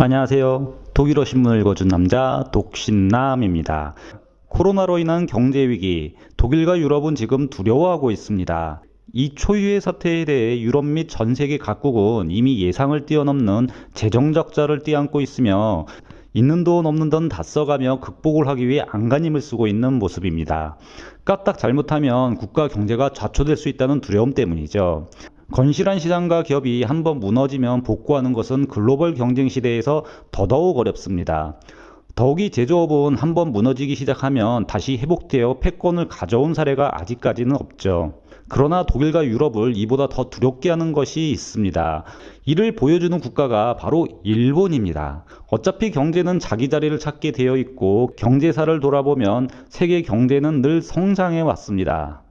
안녕하세요. 독일어 신문을 읽어준 남자 독신남입니다. 코로나로 인한 경제 위기, 독일과 유럽은 지금 두려워하고 있습니다. 이 초유의 사태에 대해 유럽 및 전 세계 각국은 이미 예상을 뛰어넘는 재정 적자를 띠안고 있으며 있는 돈 없는 돈 다 써가며 극복을 하기 위해 안간힘을 쓰고 있는 모습입니다. 까딱 잘못하면 국가 경제가 좌초될 수 있다는 두려움 때문이죠. 건실한 시장과 기업이 한번 무너지면 복구하는 것은 글로벌 경쟁 시대에서 더더욱 어렵습니다. 더욱이 제조업은 한번 무너지기 시작하면 다시 회복되어 패권을 가져온 사례가 아직까지는 없죠. 그러나 독일과 유럽을 이보다 더 두렵게 하는 것이 있습니다. 이를 보여주는 국가가 바로 일본입니다. 어차피 경제는 자기 자리를 찾게 되어 있고 경제사를 돌아보면 세계 경제는 늘 성장해 왔습니다.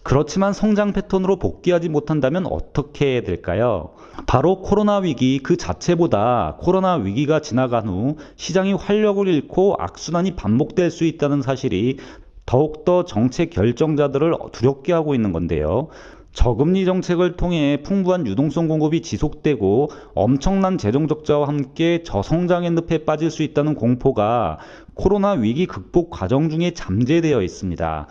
그렇지만 성장 패턴으로 복귀하지 못한다면 어떻게 해야 될까요? 바로 코로나 위기 그 자체보다 코로나 위기가 지나간 후 시장이 활력을 잃고 악순환이 반복될 수 있다는 사실이 더욱더 정책 결정자들을 두렵게 하고 있는 건데요. 저금리 정책을 통해 풍부한 유동성 공급이 지속되고 엄청난 재정 적자와 함께 저성장의 늪에 빠질 수 있다는 공포가 코로나 위기 극복 과정 중에 잠재되어 있습니다.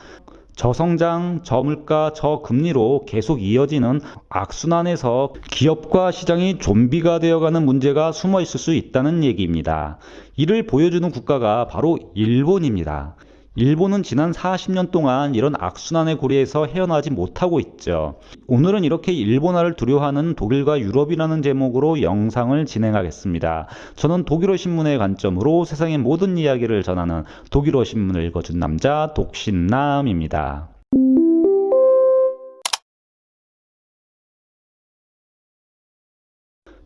저성장, 저물가, 저금리로 계속 이어지는 악순환에서 기업과 시장이 좀비가 되어가는 문제가 숨어 있을 수 있다는 얘기입니다. 이를 보여주는 국가가 바로 일본입니다. 일본은 지난 40년 동안 이런 악순환의 고리에서 헤어나지 못하고 있죠. 오늘은 이렇게 일본화를 두려워하는 독일과 유럽이라는 제목으로 영상을 진행하겠습니다. 저는 독일어 신문의 관점으로 세상의 모든 이야기를 전하는 독일어 신문을 읽어준 남자 독신남입니다.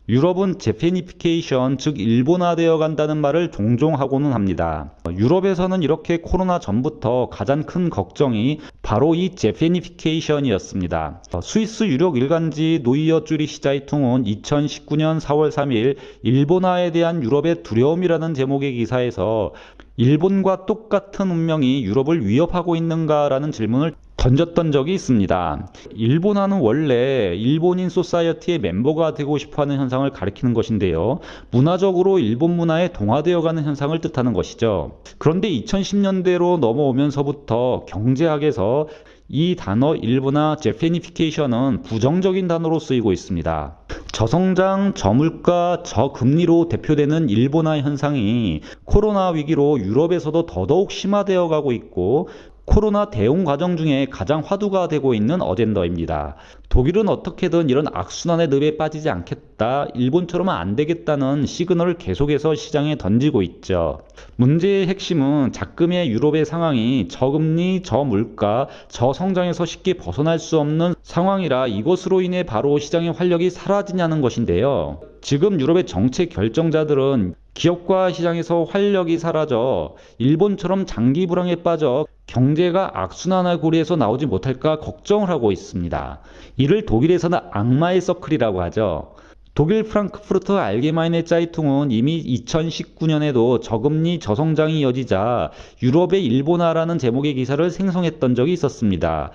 유럽은 제페니피케이션, 즉 일본화되어 간다는 말을 종종 하고는 합니다. 유럽에서는 이렇게 코로나 전부터 가장 큰 걱정이 바로 이 제페니피케이션이었습니다. 스위스 유력 일간지 노이어 쭈리히 자이퉁은 2019년 4월 3일 일본화에 대한 유럽의 두려움이라는 제목의 기사에서 일본과 똑같은 운명이 유럽을 위협하고 있는가라는 질문을 던졌던 적이 있습니다. 일본화는 원래 일본인 소사이어티의 멤버가 되고 싶어하는 현상을 가리키는 것인데요. 문화적으로 일본 문화에 동화되어가는 현상을 뜻하는 것이죠. 그런데 2010년대로 넘어오면서부터 경제학에서 이 단어 일본화 제페니피케이션은 부정적인 단어로 쓰이고 있습니다. 저성장, 저물가, 저금리로 대표되는 일본화 현상이 코로나 위기로 유럽에서도 더더욱 심화되어 가고 있고 코로나 대응 과정 중에 가장 화두가 되고 있는 어젠더입니다. 독일은 어떻게든 이런 악순환의 늪에 빠지지 않겠다, 일본처럼은 안 되겠다는 시그널을 계속해서 시장에 던지고 있죠. 문제의 핵심은 작금의 유럽의 상황이 저금리, 저물가, 저성장에서 쉽게 벗어날 수 없는 상황이라 이것으로 인해 바로 시장의 활력이 사라지냐는 것인데요. 지금 유럽의 정책 결정자들은 기업과 시장에서 활력이 사라져 일본처럼 장기 불황에 빠져 경제가 악순환의 고리에서 나오지 못할까 걱정을 하고 있습니다. 이를 독일에서는 악마의 서클이라고 하죠. 독일 프랑크푸르트 알게마이네 짜이퉁은 이미 2019년에도 저금리 저성장이 이어지자 유럽의 일본화라는 제목의 기사를 생성했던 적이 있었습니다.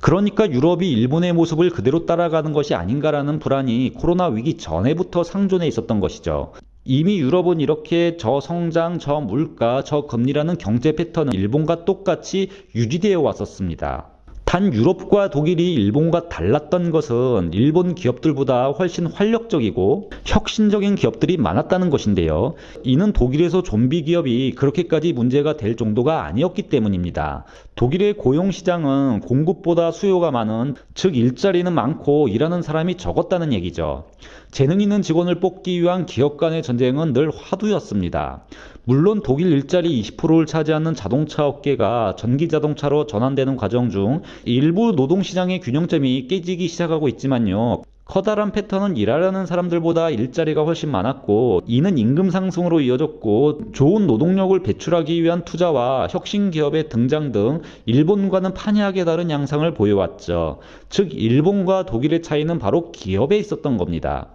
그러니까 유럽이 일본의 모습을 그대로 따라가는 것이 아닌가라는 불안이 코로나 위기 전에부터 상존해 있었던 것이죠. 이미 유럽은 이렇게 저성장, 저물가, 저금리라는 경제 패턴은 일본과 똑같이 유지되어 왔었습니다. 단 유럽과 독일이 일본과 달랐던 것은 일본 기업들보다 훨씬 활력적이고 혁신적인 기업들이 많았다는 것인데요. 이는 독일에서 좀비 기업이 그렇게까지 문제가 될 정도가 아니었기 때문입니다. 독일의 고용시장은 공급보다 수요가 많은, 즉 일자리는 많고 일하는 사람이 적었다는 얘기죠. 재능 있는 직원을 뽑기 위한 기업 간의 전쟁은 늘 화두였습니다. 물론 독일 일자리 20%를 차지하는 자동차 업계가 전기자동차로 전환되는 과정 중 일부 노동시장의 균형점이 깨지기 시작하고 있지만요. 커다란 패턴은 일하려는 사람들보다 일자리가 훨씬 많았고 이는 임금 상승으로 이어졌고 좋은 노동력을 배출하기 위한 투자와 혁신 기업의 등장 등 일본과는 판이하게 다른 양상을 보여왔죠. 즉 일본과 독일의 차이는 바로 기업에 있었던 겁니다.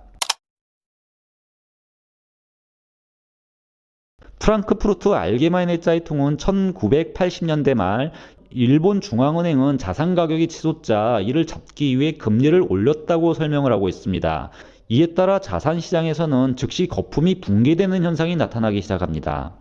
프랑크푸르트 알게마이네 짜이퉁은 1980년대 말 일본 중앙은행은 자산 가격이 치솟자 이를 잡기 위해 금리를 올렸다고 설명을 하고 있습니다. 이에 따라 자산 시장에서는 즉시 거품이 붕괴되는 현상이 나타나기 시작합니다.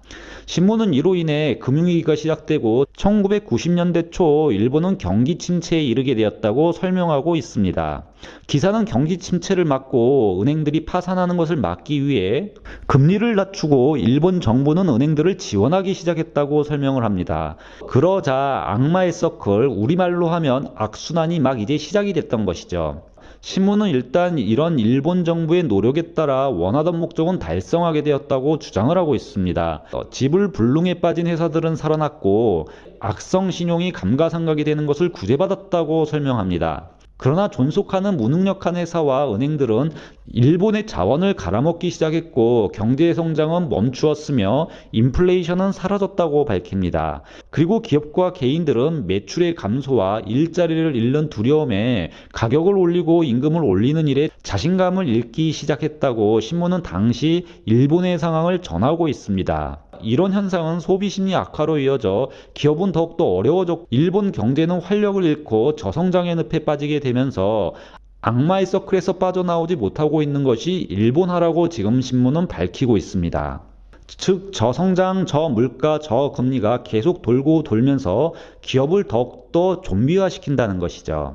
신문은 이로 인해 금융위기가 시작되고 1990년대 초 일본은 경기 침체에 이르게 되었다고 설명하고 있습니다. 기사는 경기 침체를 막고 은행들이 파산하는 것을 막기 위해 금리를 낮추고 일본 정부는 은행들을 지원하기 시작했다고 설명을 합니다. 그러자 악마의 서클, 우리말로 하면 악순환이 막 이제 시작이 됐던 것이죠. 신문은 일단 이런 일본 정부의 노력에 따라 원하던 목적은 달성하게 되었다고 주장을 하고 있습니다. 지불불능에 빠진 회사들은 살아났고 악성 신용이 감가상각이 되는 것을 구제받았다고 설명합니다. 그러나 존속하는 무능력한 회사와 은행들은 일본의 자원을 갈아먹기 시작했고 경제 성장은 멈추었으며 인플레이션은 사라졌다고 밝힙니다. 그리고 기업과 개인들은 매출의 감소와 일자리를 잃는 두려움에 가격을 올리고 임금을 올리는 일에 자신감을 잃기 시작했다고 신문은 당시 일본의 상황을 전하고 있습니다. 이런 현상은 소비심리 악화로 이어져 기업은 더욱더 어려워졌고 일본 경제는 활력을 잃고 저성장의 늪에 빠지게 되면서 악마의 서클에서 빠져나오지 못하고 있는 것이 일본화라고 지금 신문은 밝히고 있습니다. 즉 저성장, 저물가, 저금리가 계속 돌고 돌면서 기업을 더욱더 좀비화시킨다는 것이죠.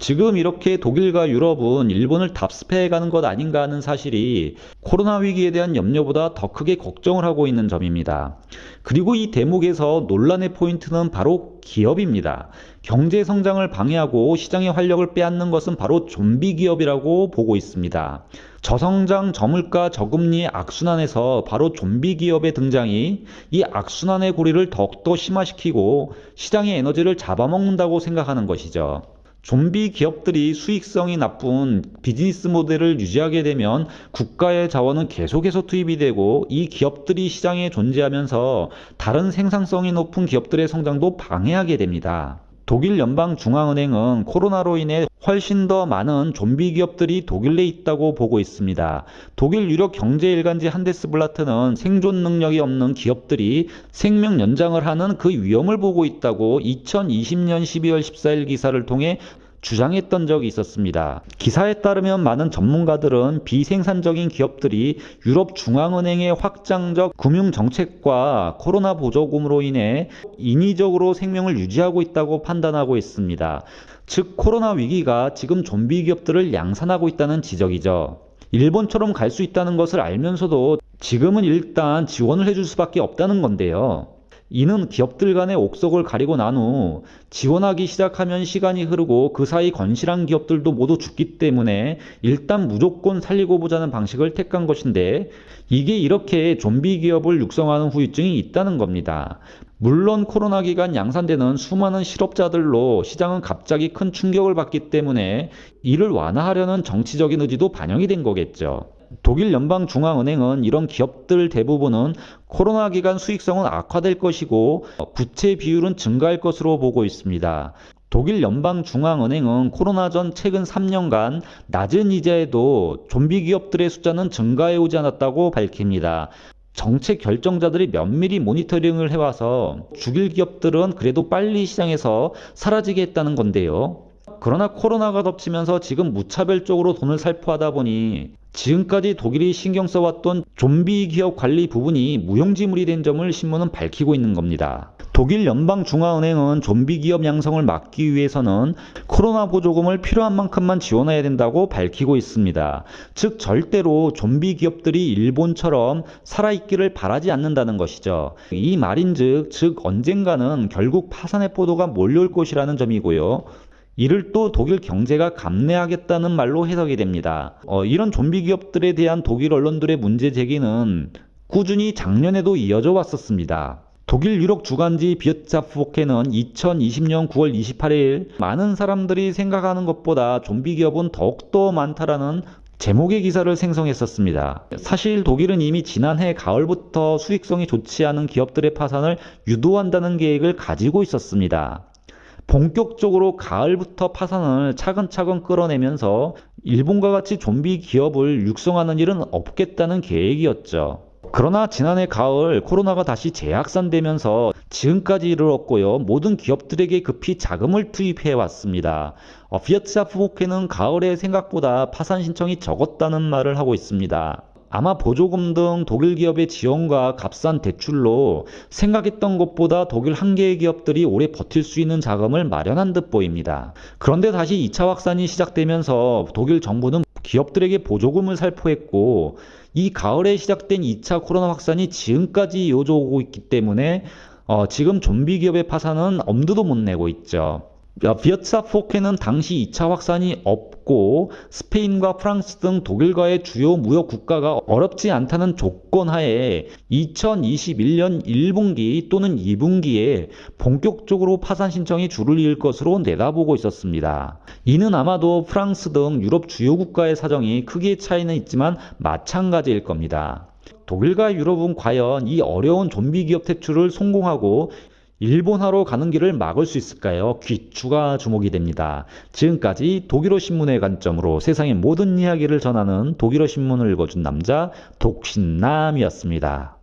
지금 이렇게 독일과 유럽은 일본을 답습해가는 것 아닌가 하는 사실이 코로나 위기에 대한 염려보다 더 크게 걱정을 하고 있는 점입니다. 그리고 이 대목에서 논란의 포인트는 바로 기업입니다. 경제 성장을 방해하고 시장의 활력을 빼앗는 것은 바로 좀비 기업이라고 보고 있습니다. 저성장, 저물가, 저금리의 악순환에서 바로 좀비 기업의 등장이 이 악순환의 고리를 더욱더 심화시키고 시장의 에너지를 잡아먹는다고 생각하는 것이죠. 좀비 기업들이 수익성이 나쁜 비즈니스 모델을 유지하게 되면 국가의 자원은 계속해서 투입이 되고 이 기업들이 시장에 존재하면서 다른 생산성이 높은 기업들의 성장도 방해하게 됩니다. 독일 연방중앙은행은 코로나로 인해 훨씬 더 많은 좀비 기업들이 독일 내에 있다고 보고 있습니다. 독일 유력 경제일간지 한데스블라트는 생존 능력이 없는 기업들이 생명 연장을 하는 그 위험을 보고 있다고 2020년 12월 14일 기사를 통해 주장했던 적이 있었습니다. 기사에 따르면 많은 전문가들은 비생산적인 기업들이 유럽 중앙은행의 확장적 금융정책과 코로나 보조금으로 인해 인위적으로 생명을 유지하고 있다고 판단하고 있습니다. 즉 코로나 위기가 지금 좀비 기업들을 양산하고 있다는 지적이죠. 일본처럼 갈 수 있다는 것을 알면서도 지금은 일단 지원을 해줄 수밖에 없다는 건데요. 이는 기업들 간의 옥석을 가리고 난 후 지원하기 시작하면 시간이 흐르고 그 사이 건실한 기업들도 모두 죽기 때문에 일단 무조건 살리고 보자는 방식을 택한 것인데 이게 이렇게 좀비 기업을 육성하는 후유증이 있다는 겁니다. 물론 코로나 기간 양산되는 수많은 실업자들로 시장은 갑자기 큰 충격을 받기 때문에 이를 완화하려는 정치적인 의지도 반영이 된 거겠죠. 독일 연방중앙은행은 이런 기업들 대부분은 코로나 기간 수익성은 악화될 것이고 부채 비율은 증가할 것으로 보고 있습니다. 독일 연방중앙은행은 코로나 전 최근 3년간 낮은 이자에도 좀비 기업들의 숫자는 증가해 오지 않았다고 밝힙니다. 정책 결정자들이 면밀히 모니터링을 해와서 죽일 기업들은 그래도 빨리 시장에서 사라지게 했다는 건데요. 그러나 코로나가 덮치면서 지금 무차별적으로 돈을 살포하다 보니 지금까지 독일이 신경 써왔던 좀비 기업 관리 부분이 무용지물이 된 점을 신문은 밝히고 있는 겁니다. 독일 연방중앙은행은 좀비 기업 양성을 막기 위해서는 코로나 보조금을 필요한 만큼만 지원해야 된다고 밝히고 있습니다. 즉 절대로 좀비 기업들이 일본처럼 살아있기를 바라지 않는다는 것이죠. 이 말인즉 언젠가는 결국 파산의 포도가 몰려올 것이라는 점이고요. 이를 또 독일 경제가 감내하겠다는 말로 해석이 됩니다. 이런 좀비 기업들에 대한 독일 언론들의 문제 제기는 꾸준히 작년에도 이어져 왔었습니다. 독일 유력 주간지 비어트자프보케는 2020년 9월 28일 많은 사람들이 생각하는 것보다 좀비 기업은 더욱더 많다라는 제목의 기사를 생성했었습니다. 사실 독일은 이미 지난해 가을부터 수익성이 좋지 않은 기업들의 파산을 유도한다는 계획을 가지고 있었습니다. 본격적으로 가을부터 파산을 차근차근 끌어내면서 일본과 같이 좀비 기업을 육성하는 일은 없겠다는 계획이었죠. 그러나 지난해 가을 코로나가 다시 재확산되면서 지금까지 이르렀고요. 모든 기업들에게 급히 자금을 투입해 왔습니다. 비어트샤프호케는 가을에 생각보다 파산 신청이 적었다는 말을 하고 있습니다. 아마 보조금 등 독일 기업의 지원과 값싼 대출로 생각했던 것보다 독일 한 개의 기업들이 오래 버틸 수 있는 자금을 마련한 듯 보입니다. 그런데 다시 2차 확산이 시작되면서 독일 정부는 기업들에게 보조금을 살포했고, 이 가을에 시작된 2차 코로나 확산이 지금까지 이어져 오고 있기 때문에 지금 좀비 기업의 파산은 엄두도 못 내고 있죠. 비어트샤프호케는 당시 2차 확산이 없고 스페인과 프랑스 등 독일과의 주요 무역 국가가 어렵지 않다는 조건 하에 2021년 1분기 또는 2분기에 본격적으로 파산 신청이 줄을 이을 것으로 내다보고 있었습니다. 이는 아마도 프랑스 등 유럽 주요 국가의 사정이 크게 차이는 있지만 마찬가지일 겁니다. 독일과 유럽은 과연 이 어려운 좀비 기업 퇴출을 성공하고 일본화로 가는 길을 막을 수 있을까요? 귀추가 주목이 됩니다. 지금까지 독일어 신문의 관점으로 세상의 모든 이야기를 전하는 독일어 신문을 읽어준 남자 독신남이었습니다.